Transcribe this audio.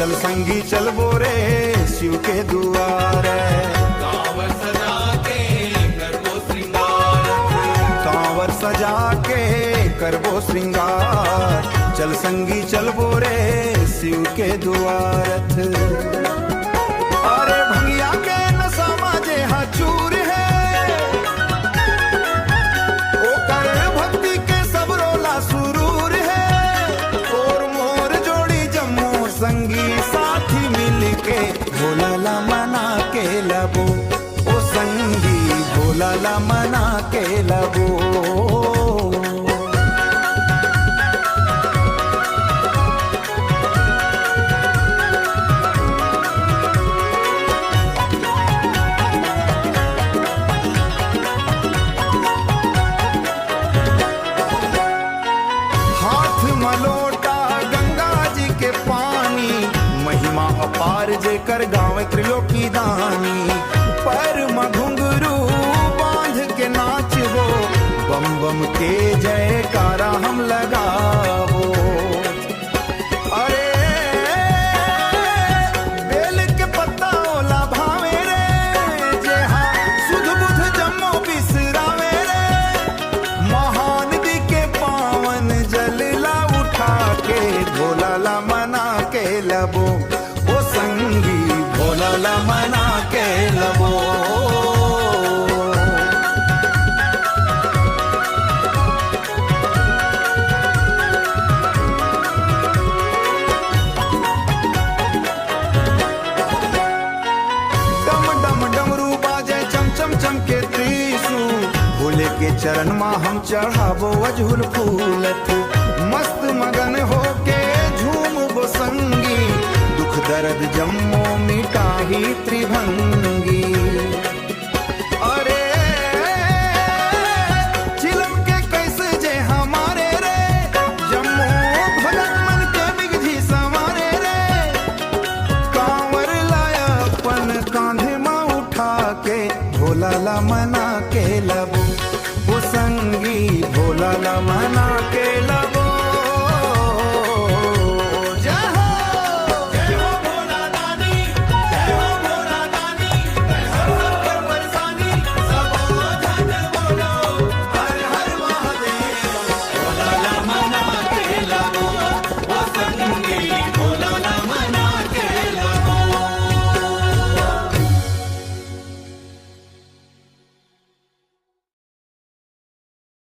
चल संगी चल बोरे शिव के दुआर। कांवर सजा के करबो श्रृंगार, कांवर सजा के करबो श्रृंगार, चल संगी चल बोरे शिव के दुआरथ। अरे भंगिया के नशा माजे चूर है, ओ कर भक्ति के सब रोला सुरूर है। और मोर जोड़ी जम्मू संगी साथी मिलके भोला ला मना के लबो, ओ संगी भोला ला मना के लबो। मलोटा गंगा जी के पानी, महिमा अपार जेकर गाँव त्रिलोकी दानी। पर घुंघरू बांध के नाचबो, बम बम के जयकारा हम लगाबो। अरे बेल के पत्ता ओला भावे रे, जे हाँ सुध बुध जम्मो बिसरावे रे। महानदी के पावन जल के भोला ला मना के लबो, ओ संगी भोला ला मना के लबो। डम डम डमरू बाजे चम चम चम के त्रिशूल, भोले के चरण मां हम चढ़ाबो अजहुल फूलत। मस्त मगन होके झूमबो संगी, दुख दर्द जम्मो मिटाही त्रिभंगी। अरे चिलम के कैसे जे हमारे रे, जम्मो भगत मन के बिगझी समारे रे। कांवर लाया अपन कांधे में उठा के भोला ला मना के लबो, वो संगी भोला ला मना